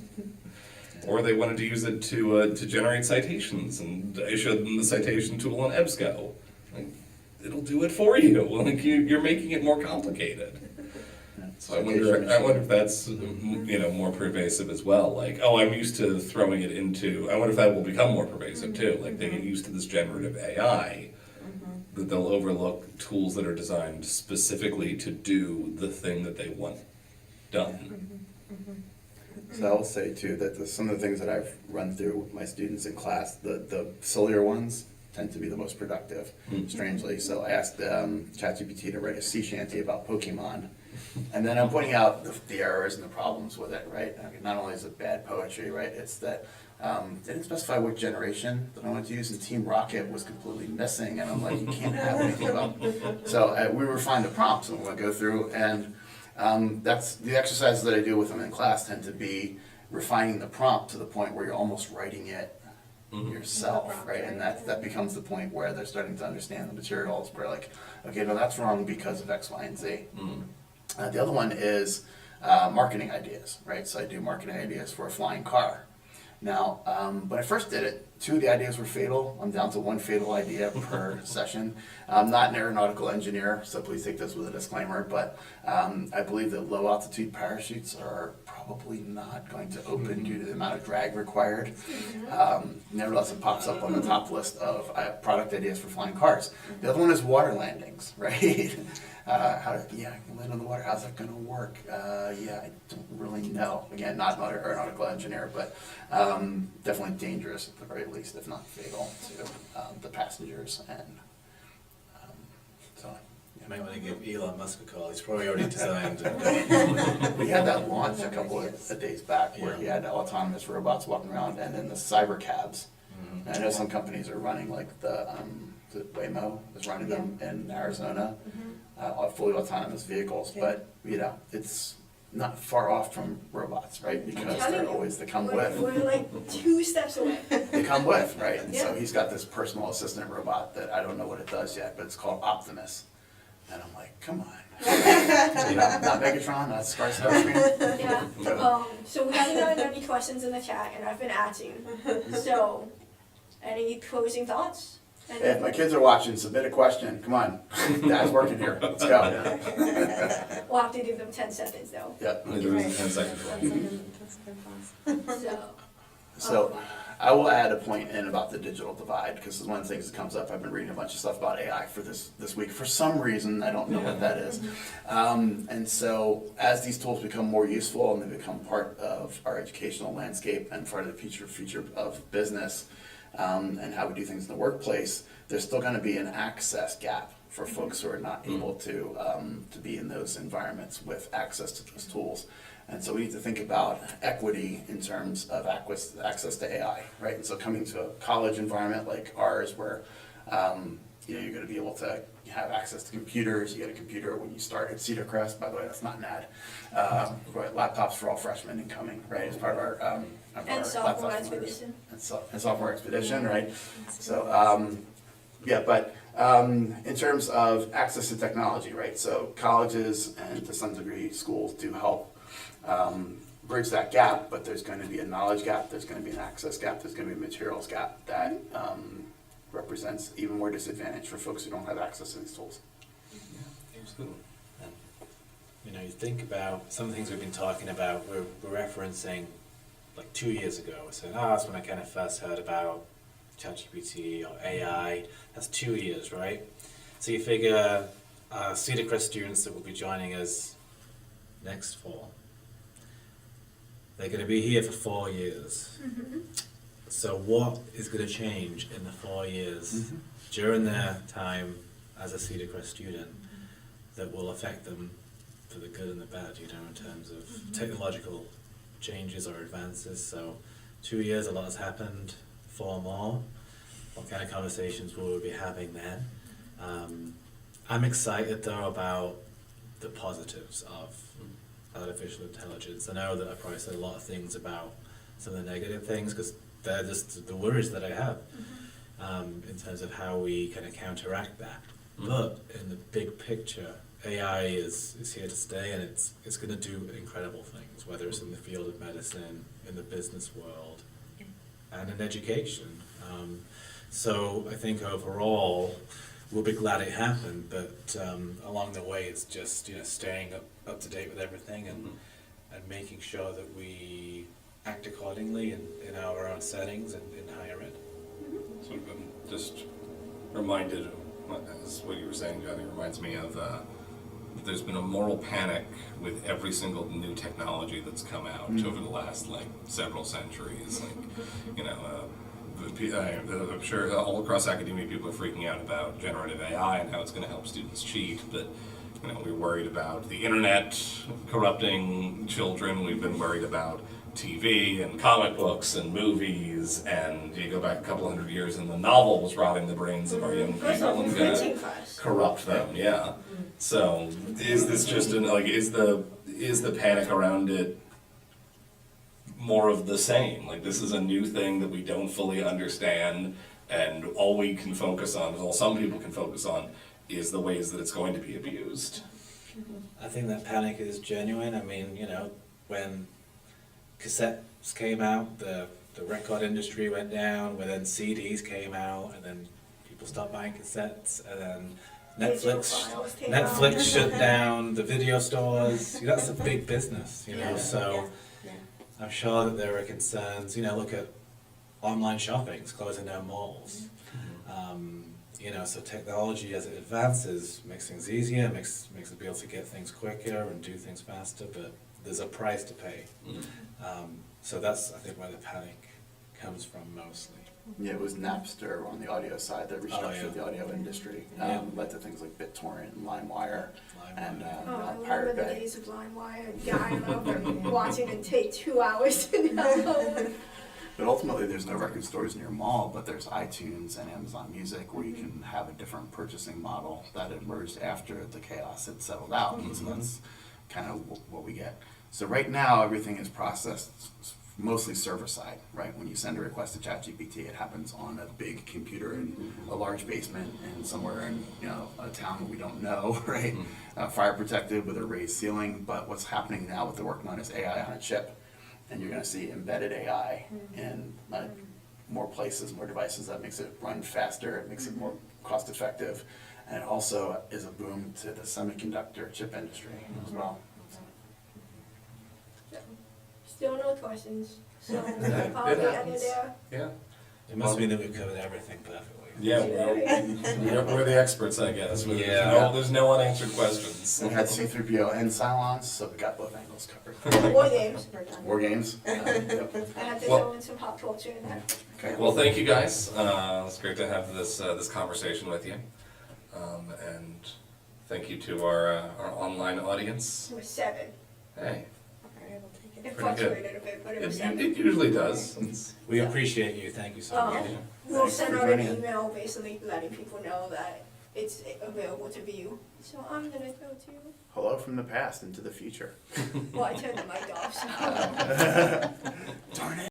Or they wanted to use it to generate citations, and I showed them the citation tool on EBSCO. Like, it'll do it for you. Like you're making it more complicated. So I wonder if that's more pervasive as well. Like, oh, I'm used to throwing it into. I wonder if that will become more pervasive too. Like they get used to this generative AI, that they'll overlook tools that are designed specifically to do the thing that they want done. So I will say too that some of the things that I've run through with my students in class, the sillier ones tend to be the most productive, strangely. So I asked ChatGPT to write a sea shanty about Pokemon, and then I'm pointing out the errors and the problems with it, right? I mean, not only is it bad poetry, right? It's that they didn't specify what generation that I wanted to use, and Team Rocket was completely missing, and I'm like, you can't have anything about. So we refined the prompts, and we'll go through, and that's the exercises that I do with them in class tend to be refining the prompt to the point where you're almost writing it yourself, right? And that becomes the point where they're starting to understand the materials. Where like, okay, no, that's wrong because of X, Y, and Z. The other one is marketing ideas, right? So I do marketing ideas for a flying car. Now, when I first did it, 2 of the ideas were fatal. I'm down to 1 fatal idea per session. I'm not an aeronautical engineer, so please take this with a disclaimer, but I believe that low altitude parachutes are probably not going to open due to the amount of drag required. Nevertheless, it pops up on the top list of product ideas for flying cars. The other one is water landings, right? I can land on the water. How's that going to work? I don't really know. Again, not an aeronautical engineer, but definitely dangerous at the very least, if not fatal to the passengers. And You might want to give Elon Musk a call. He's probably already designed it. we had that launch a couple of days back where he had autonomous robots walking around, and then the cyber cabs. And I know some companies are running like the Waymo is running them in Arizona. Fully autonomous vehicles, but it's not far off from robots, right? Because they're always they come with. We're like 2 steps away. They come with, right? And so Yeah. he's got this personal assistant robot that I don't know what it does yet, but it's called Optimus. And I'm like, come on. Not Megatron, not Starscream. Yeah. So we haven't gotten any questions in the chat, and I've been asking. So, any closing thoughts? If my kids are watching, submit a question. Come on. Dad's working here. Let's go. We'll have to give them 10 seconds though. Yep. There was 10 seconds left. So I will add a point in about the digital divide, because one of the things that comes up, I've been reading a bunch of stuff about AI for this week. For some reason, I don't know what that is. And so as these tools become more useful and they become part of our educational landscape and part of the future of business, and how we do things in the workplace, there's still going to be an access gap for folks who are not able to be in those environments with access to those tools. And so we need to think about equity in terms of access to AI, right? And so coming to a college environment like ours where you're going to be able to have access to computers. You get a computer when you start at Cedar Crest. By the way, that's not an ad. Laptops for all freshmen incoming, right? As part of our And sophomore expedition. And sophomore expedition, right? So but in terms of access to technology, right? So colleges and to some degree schools do help bridge that gap, but there's going to be a knowledge gap, there's going to be an access gap, there's going to be a materials gap that represents even more disadvantage for folks who don't have access to these tools. Absolutely. You think about some of the things we've been talking about, we're referencing like 2 years ago. We're saying, that's when I kind of first heard about ChatGPT or AI. That's 2 years, right? So you figure Cedar Crest students that will be joining us next fall, they're going to be here for 4 years. So what is going to change in the 4 years during their time as a Cedar Crest student that will affect them for the good and the bad, in terms of technological changes or advances? So 2 years, a lot has happened. more, what kind of conversations will we be having then. I'm excited though about the positives of artificial intelligence. I know that I probably said a lot of things about some of the negative things because they're just the worries that I have in terms of how we kind of counteract that. But in the big picture, AI is here to stay, and it's going to do incredible things, whether it's in the field of medicine, in the business world, and in education. So I think overall, we'll be glad it happened, but along the way, it's just staying up to date with everything and making sure that we act accordingly in our own settings and in higher ed. So I'm just reminded, as what you were saying, Johnny, reminds me of there's been a moral panic with every single new technology that's come out over the last several centuries. I'm sure all across academia people are freaking out about generative AI and how it's going to help students cheat, but we're worried about the internet corrupting children. We've been worried about TV and comic books and movies, and you go back a couple hundred years and the novel was rotting the brains of our young people and going to corrupt them. Yeah. So is this just is the panic around it more of the same? This is a new thing that we don't fully understand, and all we can focus on, all some people can focus on, is the ways that it's going to be abused. I think that panic is genuine. I mean, when cassettes came out, the record industry went down, when then CDs came out, and then people stopped buying cassettes, and then Netflix shut down the video stores. That's a big business, so I'm sure that there are concerns. Look at online shopping's closing down malls. So technology as it advances makes things easier, makes it be able to get things quicker and do things faster, but there's a price to pay. So that's, I think, where the panic comes from mostly. Yeah, it was Napster on the audio side that restructured the audio industry. Led to things like BitTorrent and LimeWire and I Pirate remember the Bay. days of LimeWire, dying over watching it take 2 hours to download. But ultimately, there's no record stores in your mall, but there's iTunes and Amazon Music where you can have a different purchasing model that emerged after the chaos had settled out. And so that's kind of what we get. So right now, everything is processed mostly server side, right? When you send a request to ChatGPT, it happens on a big computer in a large basement and somewhere in a town that we don't know, right? Fire protected with a raised ceiling. But what's happening now with the work known as AI on a chip, and you're going to see embedded AI in more places, more devices. That makes it run faster, it makes it more cost effective, and it also is a boom to the semiconductor chip industry as well. Still no questions, so It I'll be under happens. there. Yeah. It must mean that we've covered everything perfectly. Yeah, we're the experts, I guess. There's no unanswered questions. We had C-3PO and Cylons, so we got both angles covered. War games. War games. I have to Well- throw in some pop culture in there. Okay. Well, thank you guys. It's great to have this conversation with you, and thank you to our online audience. It was 7. Hey, It Pretty good. fluctuated a bit, but it was 7. it usually does. We appreciate you. Thank you so much. We'll Thanks send for out an joining. email basically letting people know that it's available to view. So I'm gonna go to, Hello from the past into the future. well, I turned the mic off, so. Darn it.